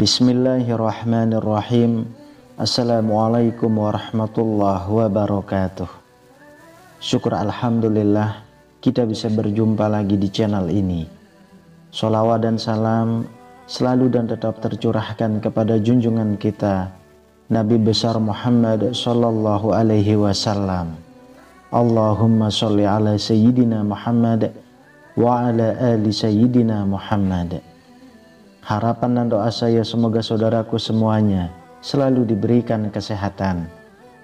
Bismillahirrahmanirrahim. Assalamualaikum warahmatullahi wabarakatuh. Syukur alhamdulillah kita bisa berjumpa lagi di channel ini. Sholawat dan salam selalu dan tetap tercurahkan kepada junjungan kita Nabi besar Muhammad sallallahu alaihi wasallam. Allahumma sholli ala sayyidina Muhammad wa ala ali sayyidina Muhammad. Harapan dan doa saya semoga saudaraku semuanya selalu diberikan kesehatan,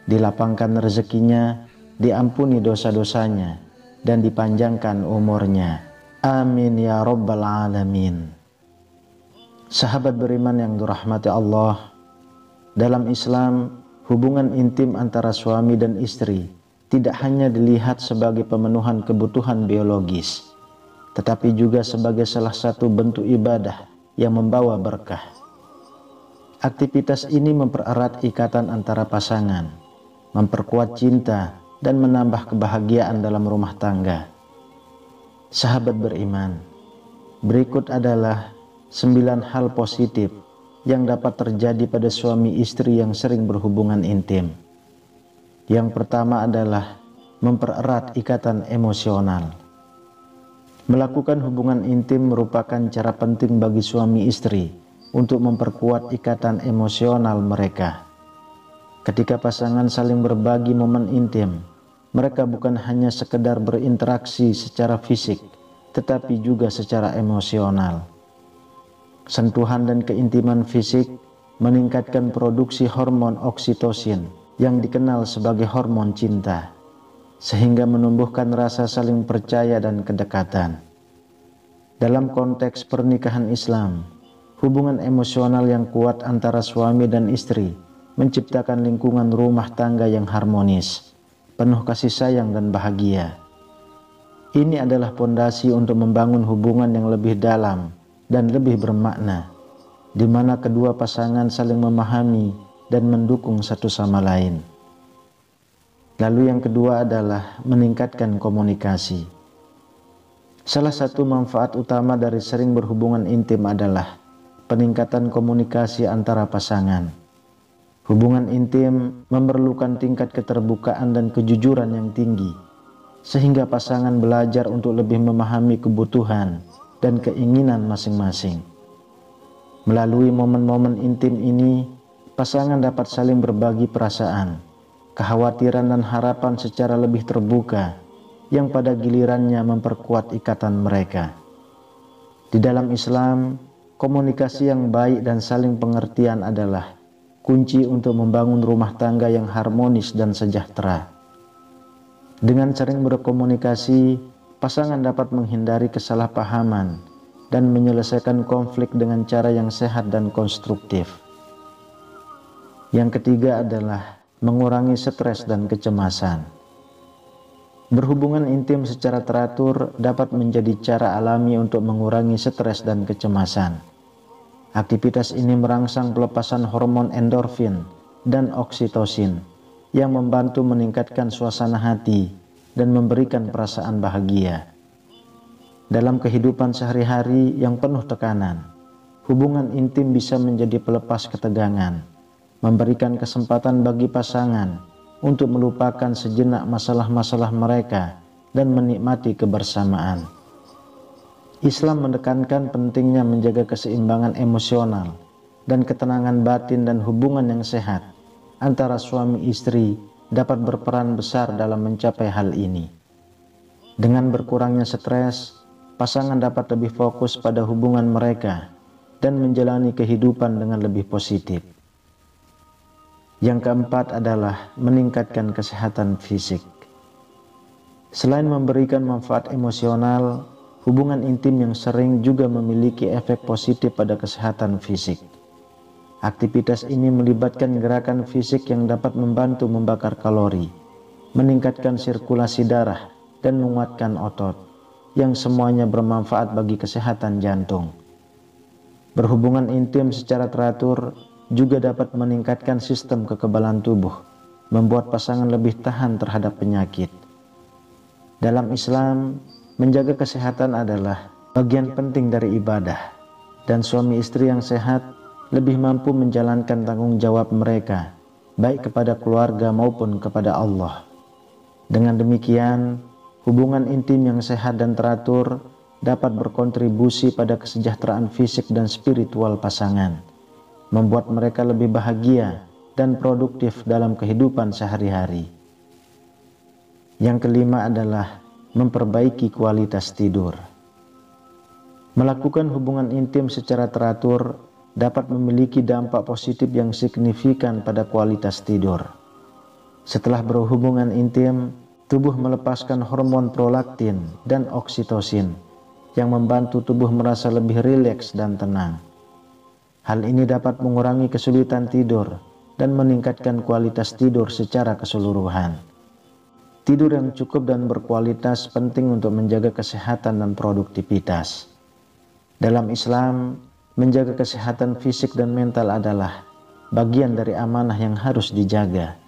dilapangkan rezekinya, diampuni dosa-dosanya, dan dipanjangkan umurnya. Amin ya rabbal alamin. Sahabat beriman yang dirahmati Allah, dalam Islam hubungan intim antara suami dan istri tidak hanya dilihat sebagai pemenuhan kebutuhan biologis, tetapi juga sebagai salah satu bentuk ibadah yang membawa berkah. Aktivitas ini mempererat ikatan antara pasangan, memperkuat cinta, dan menambah kebahagiaan dalam rumah tangga. Sahabat beriman, berikut adalah 9 hal positif yang dapat terjadi pada suami istri yang sering berhubungan intim. Yang pertama adalah mempererat ikatan emosional. Melakukan hubungan intim merupakan cara penting bagi suami istri untuk memperkuat ikatan emosional mereka. Ketika pasangan saling berbagi momen intim, mereka bukan hanya sekedar berinteraksi secara fisik, tetapi juga secara emosional. Sentuhan dan keintiman fisik meningkatkan produksi hormon oksitosin yang dikenal sebagai hormon cinta, sehingga menumbuhkan rasa saling percaya dan kedekatan. Dalam konteks pernikahan Islam, hubungan emosional yang kuat antara suami dan istri menciptakan lingkungan rumah tangga yang harmonis, penuh kasih sayang dan bahagia. Ini adalah pondasi untuk membangun hubungan yang lebih dalam dan lebih bermakna, di mana kedua pasangan saling memahami dan mendukung satu sama lain. Lalu yang kedua adalah meningkatkan komunikasi. Salah satu manfaat utama dari sering berhubungan intim adalah peningkatan komunikasi antara pasangan. Hubungan intim memerlukan tingkat keterbukaan dan kejujuran yang tinggi, sehingga pasangan belajar untuk lebih memahami kebutuhan dan keinginan masing-masing. Melalui momen-momen intim ini, pasangan dapat saling berbagi perasaan, kekhawatiran dan harapan secara lebih terbuka, yang pada gilirannya memperkuat ikatan mereka. Di dalam Islam, komunikasi yang baik dan saling pengertian adalah kunci untuk membangun rumah tangga yang harmonis dan sejahtera. Dengan sering berkomunikasi, pasangan dapat menghindari kesalahpahaman dan menyelesaikan konflik dengan cara yang sehat dan konstruktif. Yang ketiga adalah mengurangi stres dan kecemasan. Berhubungan intim secara teratur dapat menjadi cara alami untuk mengurangi stres dan kecemasan. Aktivitas ini merangsang pelepasan hormon endorfin dan oksitosin yang membantu meningkatkan suasana hati dan memberikan perasaan bahagia. Dalam kehidupan sehari-hari yang penuh tekanan, hubungan intim bisa menjadi pelepas ketegangan, memberikan kesempatan bagi pasangan untuk melupakan sejenak masalah-masalah mereka dan menikmati kebersamaan. Islam menekankan pentingnya menjaga keseimbangan emosional dan ketenangan batin, dan hubungan yang sehat antara suami istri dapat berperan besar dalam mencapai hal ini. Dengan berkurangnya stres, pasangan dapat lebih fokus pada hubungan mereka dan menjalani kehidupan dengan lebih positif. Yang keempat adalah meningkatkan kesehatan fisik. Selain memberikan manfaat emosional, hubungan intim yang sering juga memiliki efek positif pada kesehatan fisik. Aktivitas ini melibatkan gerakan fisik yang dapat membantu membakar kalori, meningkatkan sirkulasi darah, dan menguatkan otot, yang semuanya bermanfaat bagi kesehatan jantung. Berhubungan intim secara teratur juga dapat meningkatkan sistem kekebalan tubuh, membuat pasangan lebih tahan terhadap penyakit. Dalam Islam, menjaga kesehatan adalah bagian penting dari ibadah, dan suami istri yang sehat lebih mampu menjalankan tanggung jawab mereka, baik kepada keluarga maupun kepada Allah. Dengan demikian, hubungan intim yang sehat dan teratur dapat berkontribusi pada kesejahteraan fisik dan spiritual pasangan, membuat mereka lebih bahagia dan produktif dalam kehidupan sehari-hari. Yang kelima adalah memperbaiki kualitas tidur. Melakukan hubungan intim secara teratur dapat memiliki dampak positif yang signifikan pada kualitas tidur. Setelah berhubungan intim, tubuh melepaskan hormon prolaktin dan oksitosin yang membantu tubuh merasa lebih rileks dan tenang. Hal ini dapat mengurangi kesulitan tidur dan meningkatkan kualitas tidur secara keseluruhan. Tidur yang cukup dan berkualitas penting untuk menjaga kesehatan dan produktivitas. Dalam Islam, menjaga kesehatan fisik dan mental adalah bagian dari amanah yang harus dijaga.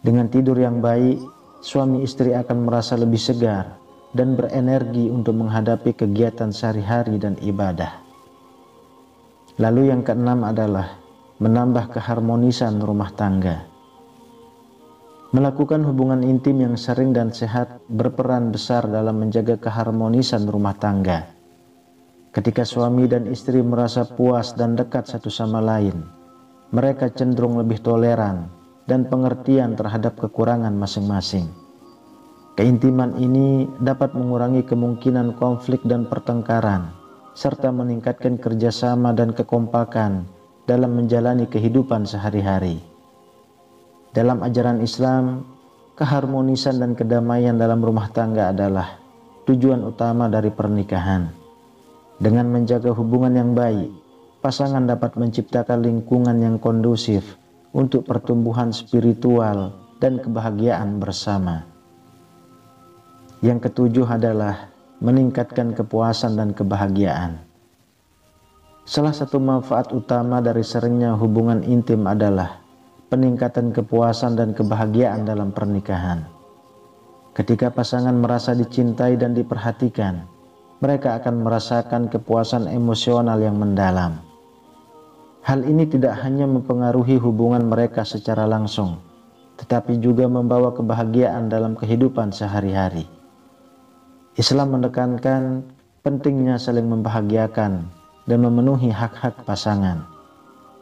Dengan tidur yang baik, suami istri akan merasa lebih segar dan berenergi untuk menghadapi kegiatan sehari-hari dan ibadah. Lalu yang keenam adalah menambah keharmonisan rumah tangga. Melakukan hubungan intim yang sering dan sehat berperan besar dalam menjaga keharmonisan rumah tangga. Ketika suami dan istri merasa puas dan dekat satu sama lain, mereka cenderung lebih toleran dan pengertian terhadap kekurangan masing-masing. Keintiman ini dapat mengurangi kemungkinan konflik dan pertengkaran, serta meningkatkan kerjasama dan kekompakan dalam menjalani kehidupan sehari-hari. Dalam ajaran Islam, keharmonisan dan kedamaian dalam rumah tangga adalah tujuan utama dari pernikahan. Dengan menjaga hubungan yang baik, pasangan dapat menciptakan lingkungan yang kondusif untuk pertumbuhan spiritual dan kebahagiaan bersama. Yang ketujuh adalah meningkatkan kepuasan dan kebahagiaan. Salah satu manfaat utama dari seringnya hubungan intim adalah peningkatan kepuasan dan kebahagiaan dalam pernikahan. Ketika pasangan merasa dicintai dan diperhatikan, mereka akan merasakan kepuasan emosional yang mendalam. Hal ini tidak hanya mempengaruhi hubungan mereka secara langsung, tetapi juga membawa kebahagiaan dalam kehidupan sehari-hari. Islam menekankan pentingnya saling membahagiakan dan memenuhi hak-hak pasangan.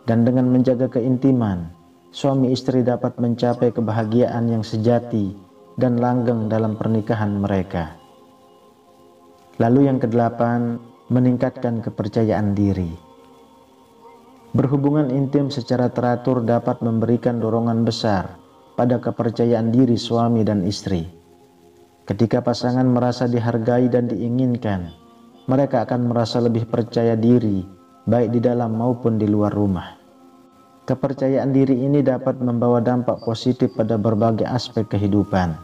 Dan dengan menjaga keintiman, suami istri dapat mencapai kebahagiaan yang sejati dan langgeng dalam pernikahan mereka. Lalu yang kedelapan, meningkatkan kepercayaan diri. Berhubungan intim secara teratur dapat memberikan dorongan besar pada kepercayaan diri suami dan istri. Ketika pasangan merasa dihargai dan diinginkan, mereka akan merasa lebih percaya diri, baik di dalam maupun di luar rumah. Kepercayaan diri ini dapat membawa dampak positif pada berbagai aspek kehidupan,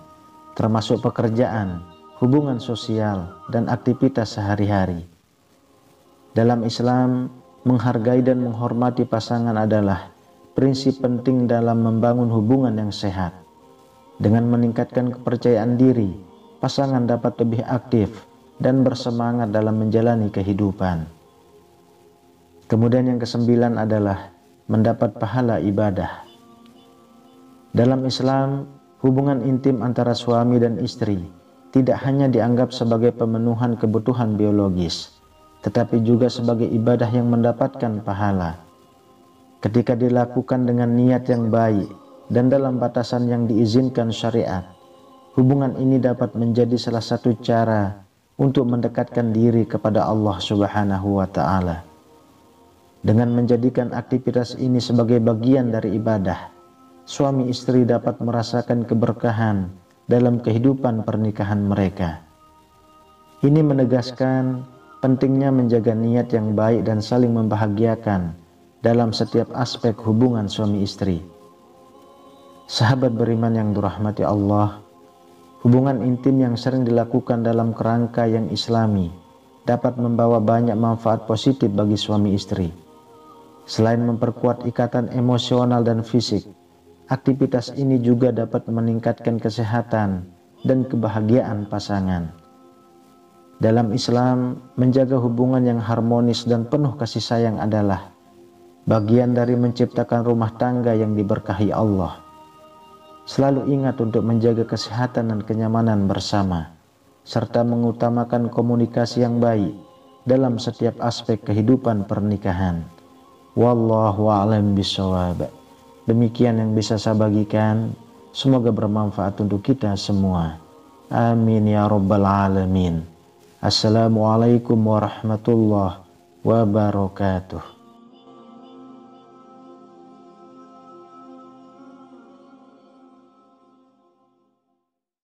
termasuk pekerjaan, hubungan sosial, dan aktivitas sehari-hari. Dalam Islam, menghargai dan menghormati pasangan adalah prinsip penting dalam membangun hubungan yang sehat. Dengan meningkatkan kepercayaan diri, pasangan dapat lebih aktif dan bersemangat dalam menjalani kehidupan. Kemudian yang kesembilan adalah mendapat pahala ibadah. Dalam Islam, hubungan intim antara suami dan istri tidak hanya dianggap sebagai pemenuhan kebutuhan biologis, tetapi juga sebagai ibadah yang mendapatkan pahala. Ketika dilakukan dengan niat yang baik dan dalam batasan yang diizinkan syariat, hubungan ini dapat menjadi salah satu cara untuk mendekatkan diri kepada Allah Subhanahu wa Ta'ala. Dengan menjadikan aktivitas ini sebagai bagian dari ibadah, suami istri dapat merasakan keberkahan dalam kehidupan pernikahan mereka. Ini menegaskan pentingnya menjaga niat yang baik dan saling membahagiakan dalam setiap aspek hubungan suami istri. Sahabat beriman yang dirahmati Allah, hubungan intim yang sering dilakukan dalam kerangka yang islami dapat membawa banyak manfaat positif bagi suami istri. Selain memperkuat ikatan emosional dan fisik, aktivitas ini juga dapat meningkatkan kesehatan dan kebahagiaan pasangan. Dalam Islam, menjaga hubungan yang harmonis dan penuh kasih sayang adalah bagian dari menciptakan rumah tangga yang diberkahi Allah. Selalu ingat untuk menjaga kesehatan dan kenyamanan bersama, serta mengutamakan komunikasi yang baik dalam setiap aspek kehidupan pernikahan. Wallahu a'lam bishawab. Demikian yang bisa saya bagikan. Semoga bermanfaat untuk kita semua. Amin ya rabbal alamin. Assalamualaikum warahmatullahi wabarakatuh.